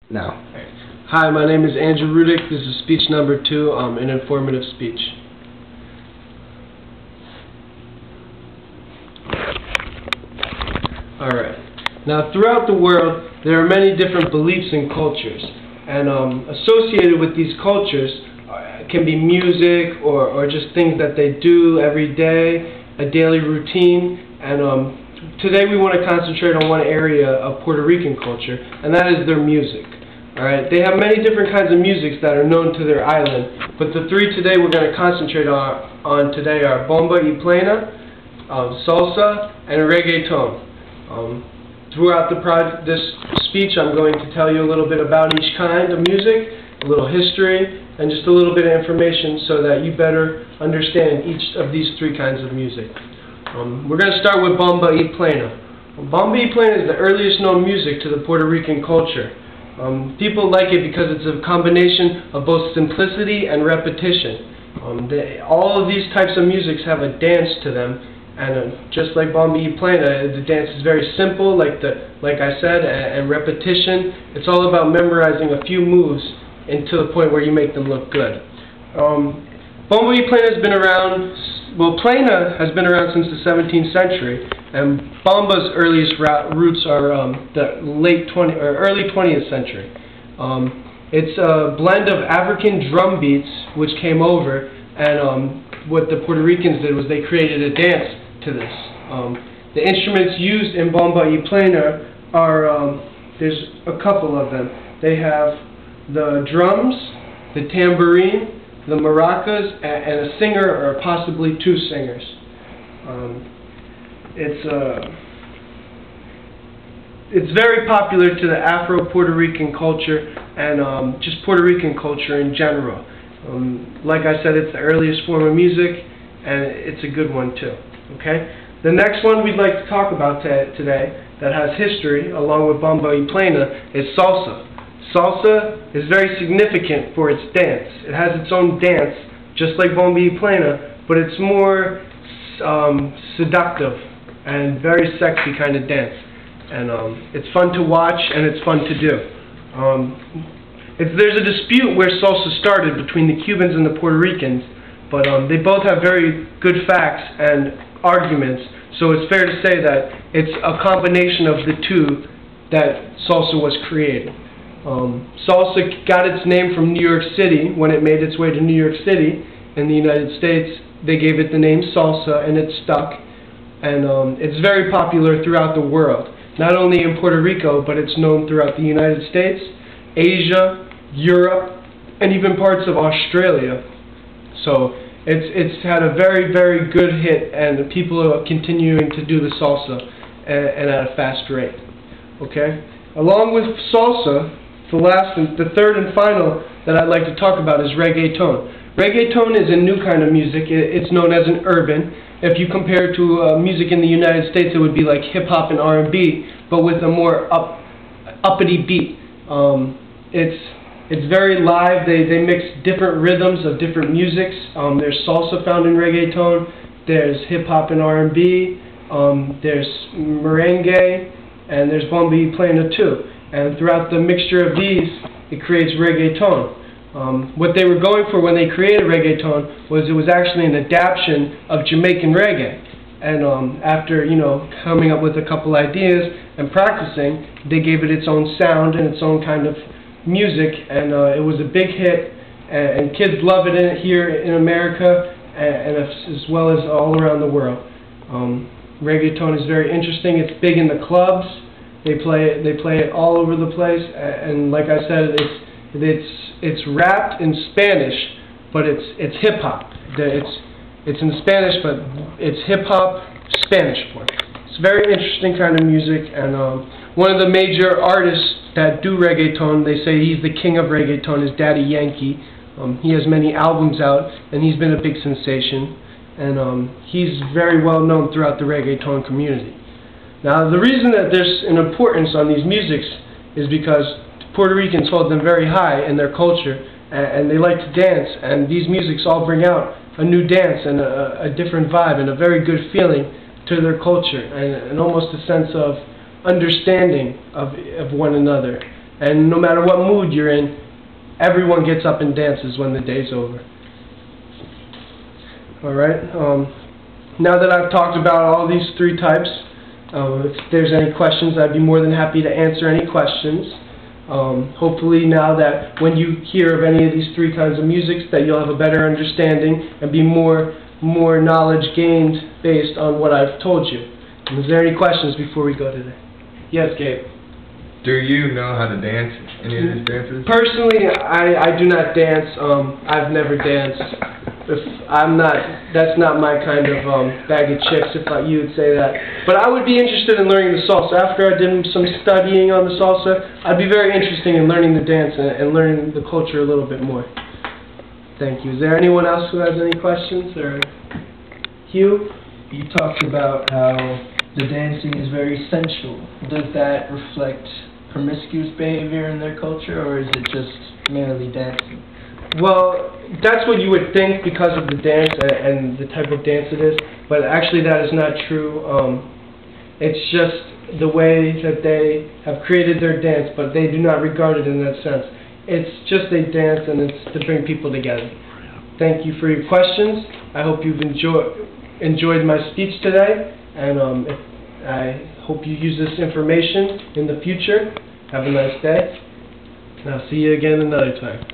Now. Hi, my name is Andrew Rudick. This is speech number 2, an informative speech. Alright. Now, throughout the world, there are many different beliefs and cultures. And associated with these cultures can be music or just things that they do every day, a daily routine. And today we want to concentrate on one area of Puerto Rican culture, and that is their music. Alright, they have many different kinds of musics that are known to their island, but the three today we're going to concentrate on today are bomba y plena, salsa, and reggaeton. Throughout this speech I'm going to tell you a little bit about each kind of music, a little history, and just a little bit of information so that you better understand each of these three kinds of music. We're going to start with bomba y plena. Bomba y plena is the earliest known music to the Puerto Rican culture. People like it because it's a combination of both simplicity and repetition. All of these types of musics have a dance to them, and just like bomba y plena, the dance is very simple, like I said, and repetition. It's all about memorizing a few moves to the point where you make them look good. Bomba y plena has been around. Well, plena has been around since the 17th century, and bomba's earliest roots are the early 20th century. It's a blend of African drum beats which came over, and what the Puerto Ricans did was they created a dance to this. The instruments used in bomba y plena are, there's a couple of them. They have the drums, the tambourine, the maracas, and a singer or possibly two singers. It's very popular to the Afro-Puerto Rican culture and just Puerto Rican culture in general. Like I said, it's the earliest form of music, and it's a good one too. Okay? The next one we'd like to talk about today that has history, along with bomba y plena, is salsa. Salsa is very significant for its dance. It has its own dance, just like bomba y plena, but it's more seductive and very sexy kind of dance. And it's fun to watch, and it's fun to do. There's a dispute where salsa started between the Cubans and the Puerto Ricans, but they both have very good facts and arguments, so it's fair to say that it's a combination of the two that salsa was created. Salsa got its name from New York City. When it made its way to New York City in the United States, they gave it the name salsa, and it stuck. And it's very popular throughout the world, not only in Puerto Rico, but it's known throughout the United States, Asia, Europe, and even parts of Australia. So it's had a very, very good hit, and people are continuing to do the salsa and at a fast rate. Okay? Along with salsa, the third and final that I'd like to talk about is reggaeton. Reggaeton is a new kind of music. It's known as an urban. If you compare it to music in the United States, it would be like hip-hop and R&B, but with a more uppity beat. It's very live. They mix different rhythms of different musics. There's salsa found in reggaeton. There's hip-hop and R&B. There's merengue, and there's bomba y plena too. And throughout the mixture of these, it creates reggaeton. What they were going for when they created reggaeton was it was actually an adaptation of Jamaican reggae. And after, coming up with a couple ideas and practicing, they gave it its own sound and its own kind of music, and it was a big hit, and kids love it here in America, and as well as all around the world. Reggaeton is very interesting. It's big in the clubs. They play it all over the place, and like I said, it's rapped in Spanish, but it's hip hop. It's in Spanish, but it's hip hop Spanish form. It's very interesting kind of music, and one of the major artists that do reggaeton, they say he's the king of reggaeton, is Daddy Yankee. He has many albums out, and he's been a big sensation, and he's very well known throughout the reggaeton community. Now, the reason that there's an importance on these musics is because Puerto Ricans hold them very high in their culture, and they like to dance, and these musics all bring out a new dance and a different vibe and a very good feeling to their culture, and almost a sense of understanding of one another. And no matter what mood you're in, everyone gets up and dances when the day's over. Alright, now that I've talked about all these three types, if there's any questions, I'd be more than happy to answer any questions. Hopefully now that when you hear of any of these three kinds of music, that you'll have a better understanding and be more knowledge gained based on what I've told you. And is there any questions before we go today? Yes, Gabe. Do you know how to dance any of these dances? Personally, I do not dance. I've never danced. That's not my kind of bag of chips, if you would say that. But I would be interested in learning the salsa. After I did some studying on the salsa, I'd be very interested in learning the dance and learning the culture a little bit more. Thank you. Is there anyone else who has any questions? Or Hugh? You talked about how the dancing is very sensual. Does that reflect promiscuous behavior in their culture, or is it just merely dancing? Well, that's what you would think because of the dance and the type of dance it is, but actually that is not true. It's just the way that they have created their dance, but they do not regard it in that sense. It's just a dance, and it's to bring people together. Thank you for your questions. I hope you've enjoyed my speech today, and I hope you use this information in the future. Have a nice day, and I'll see you again another time.